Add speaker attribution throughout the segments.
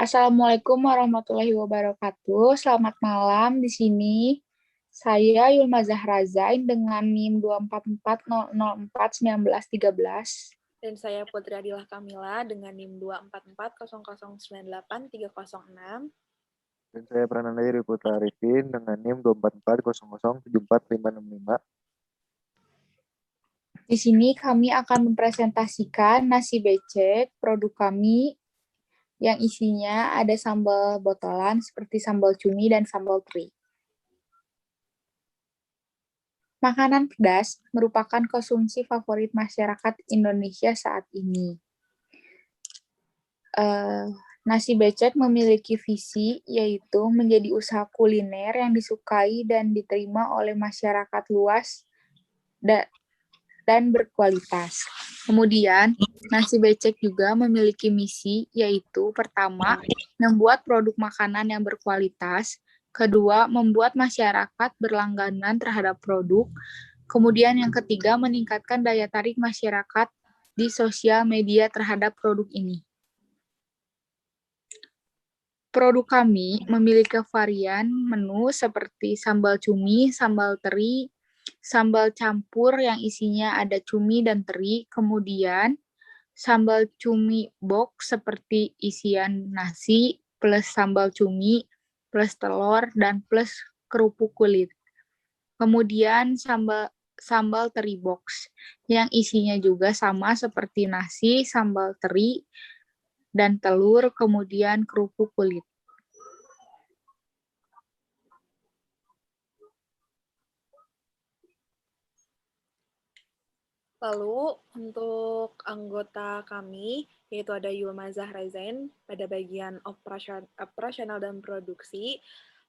Speaker 1: Assalamualaikum warahmatullahi wabarakatuh. Selamat malam di sini. Saya Yulma Zahra Zain dengan NIM 24400041913.
Speaker 2: Dan saya Putri Adilah Kamila dengan NIM 24400098306.
Speaker 3: Dan saya Prananda Yuri Putra Arifin dengan NIM 24400745565.
Speaker 1: Di sini kami akan mempresentasikan nasi becek, produk kami yang isinya ada sambal botolan seperti sambal cumi dan sambal teri. Makanan pedas merupakan konsumsi favorit masyarakat Indonesia saat ini. Nasi becek memiliki visi yaitu menjadi usaha kuliner yang disukai dan diterima oleh masyarakat luas dan berkualitas. Kemudian, nasi becek juga memiliki misi yaitu pertama, membuat produk makanan yang berkualitas, kedua, membuat masyarakat berlangganan terhadap produk, kemudian yang ketiga, meningkatkan daya tarik masyarakat di sosial media terhadap produk ini. Produk kami memiliki varian menu seperti sambal cumi, sambal teri, sambal campur yang isinya ada cumi dan teri, kemudian sambal cumi box seperti isian nasi plus sambal cumi plus telur dan plus kerupuk kulit. Kemudian sambal teri box yang isinya juga sama seperti nasi, sambal teri, dan telur, kemudian kerupuk kulit.
Speaker 2: Lalu untuk anggota kami, yaitu ada Yulma Zahra Zain pada bagian operasional dan produksi,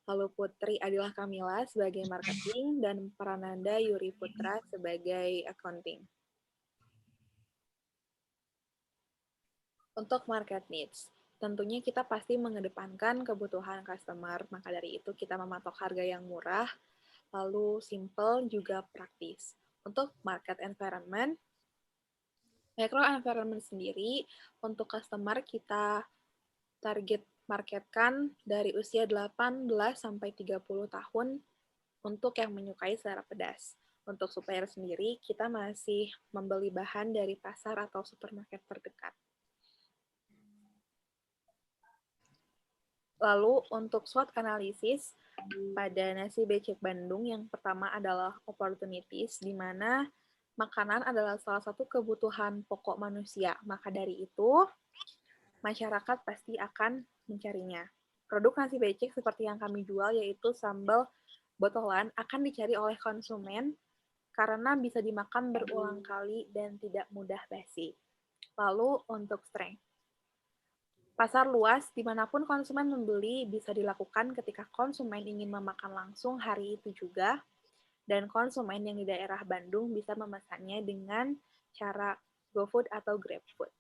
Speaker 2: lalu Putri Adilah Kamila sebagai marketing, dan Prananda Yuri Putra sebagai accounting. Untuk market needs, tentunya kita pasti mengedepankan kebutuhan customer, maka dari itu kita mematok harga yang murah, lalu simple juga praktis. Untuk market environment, micro environment sendiri, untuk customer kita target marketkan dari usia 18-30 tahun untuk yang menyukai selera pedas. Untuk supplier sendiri, kita masih membeli bahan dari pasar atau supermarket terdekat. Lalu untuk SWOT analisis pada nasi becek Bandung, yang pertama adalah opportunities, di mana makanan adalah salah satu kebutuhan pokok manusia. Maka dari itu, masyarakat pasti akan mencarinya. Produk nasi becek seperti yang kami jual, yaitu sambal botolan, akan dicari oleh konsumen karena bisa dimakan berulang kali dan tidak mudah basi. Lalu untuk strength. Pasar luas, dimanapun konsumen membeli, bisa dilakukan ketika konsumen ingin memakan langsung hari itu juga, dan konsumen yang di daerah Bandung bisa memesannya dengan cara GoFood atau GrabFood.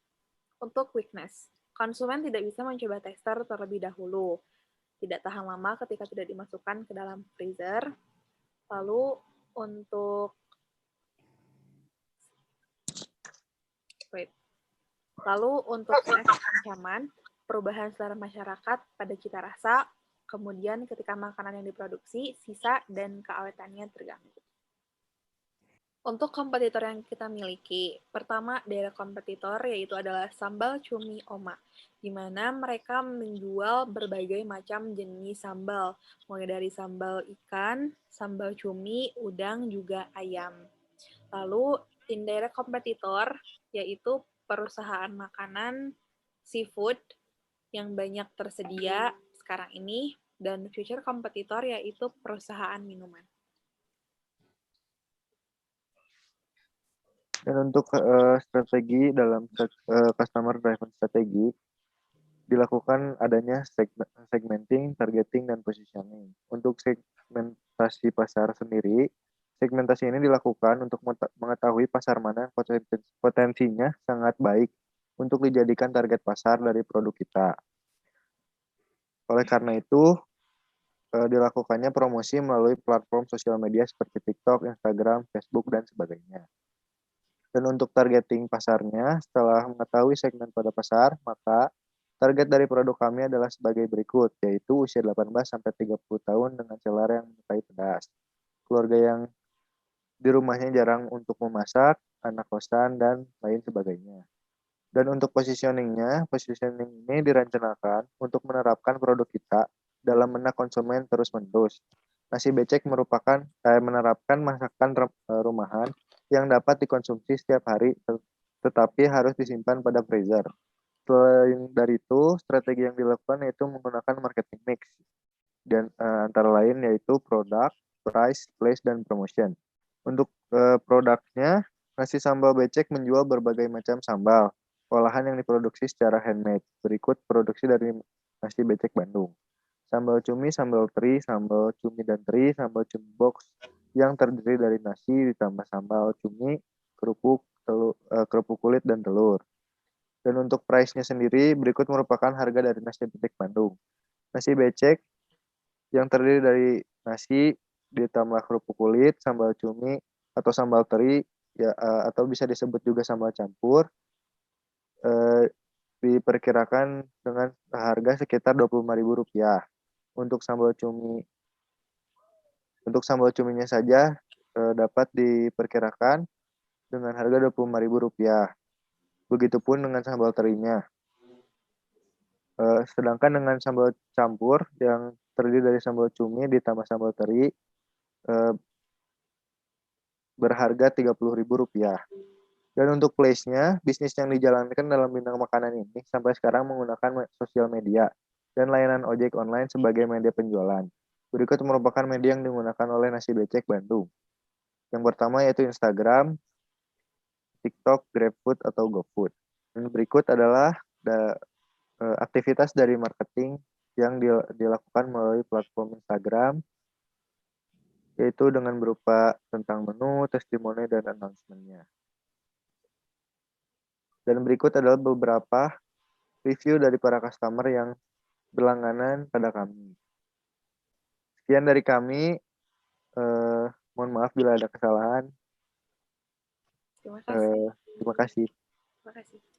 Speaker 2: Untuk weakness, konsumen tidak bisa mencoba tester terlebih dahulu, tidak tahan lama ketika tidak dimasukkan ke dalam freezer. Lalu untuk ancaman, perubahan selera masyarakat pada cita rasa, kemudian ketika makanan yang diproduksi, sisa dan keawetannya terganggu. Untuk kompetitor yang kita miliki, pertama daerah kompetitor yaitu adalah sambal cumi Oma, di mana mereka menjual berbagai macam jenis sambal, mulai dari sambal ikan, sambal cumi, udang, juga ayam. Lalu indirect kompetitor yaitu perusahaan makanan seafood yang banyak tersedia sekarang ini, dan future kompetitor yaitu perusahaan minuman.
Speaker 3: Dan untuk strategi dalam customer driven strategi, dilakukan adanya segmenting, targeting, dan positioning. Untuk segmentasi pasar sendiri, segmentasi ini dilakukan untuk mengetahui pasar mana yang potensinya sangat baik untuk dijadikan target pasar dari produk kita. Oleh karena itu, dilakukannya promosi melalui platform sosial media seperti TikTok, Instagram, Facebook, dan sebagainya. Dan untuk targeting pasarnya, setelah mengetahui segmen pada pasar, maka Target dari produk kami adalah sebagai berikut, yaitu usia 18-30 tahun dengan selera yang menyukai pedas. Keluarga yang di rumahnya jarang untuk memasak, anak kosan, dan lain sebagainya. Dan untuk positioning ini direncanakan untuk menerapkan produk kita dalam benak konsumen terus-menerus. Nasi becek menerapkan masakan rumahan yang dapat dikonsumsi setiap hari, tetapi harus disimpan pada freezer. Selain dari itu, strategi yang dilakukan yaitu menggunakan marketing mix, dan antara lain yaitu produk, price, place, dan promotion. Untuk produknya, nasi sambal becek menjual berbagai macam sambal, olahan yang diproduksi secara handmade. Berikut produksi dari nasi becek Bandung. Sambal cumi, sambal teri, sambal cumi dan teri, sambal cumi box yang terdiri dari nasi ditambah sambal cumi, kerupuk kulit, dan telur. Dan untuk price-nya sendiri, berikut merupakan harga dari nasi becek Bandung. Nasi becek yang terdiri dari nasi ditambah kerupuk kulit, sambal cumi, atau sambal teri, ya, atau bisa disebut juga sambal campur, diperkirakan dengan harga sekitar Rp25.000. Untuk sambal cuminya saja dapat diperkirakan dengan harga Rp25.000. Begitupun dengan sambal terinya. Sedangkan dengan sambal campur yang terdiri dari sambal cumi ditambah sambal teri berharga Rp30.000. Dan untuk place-nya, bisnis yang dijalankan dalam bidang makanan ini sampai sekarang menggunakan sosial media dan layanan ojek online sebagai media penjualan. Berikut merupakan media yang digunakan oleh Nasi Becek Bandung. Yang pertama yaitu Instagram, TikTok, GrabFood, atau GoFood. Dan berikut adalah aktivitas dari marketing yang dilakukan melalui platform Instagram, yaitu dengan berupa tentang menu, testimoni, dan announcement-nya. Dan berikut adalah beberapa review dari para customer yang berlangganan pada kami. Sekian dari kami. Mohon maaf bila ada kesalahan.
Speaker 2: Terima kasih.
Speaker 3: Terima kasih.
Speaker 2: Terima kasih.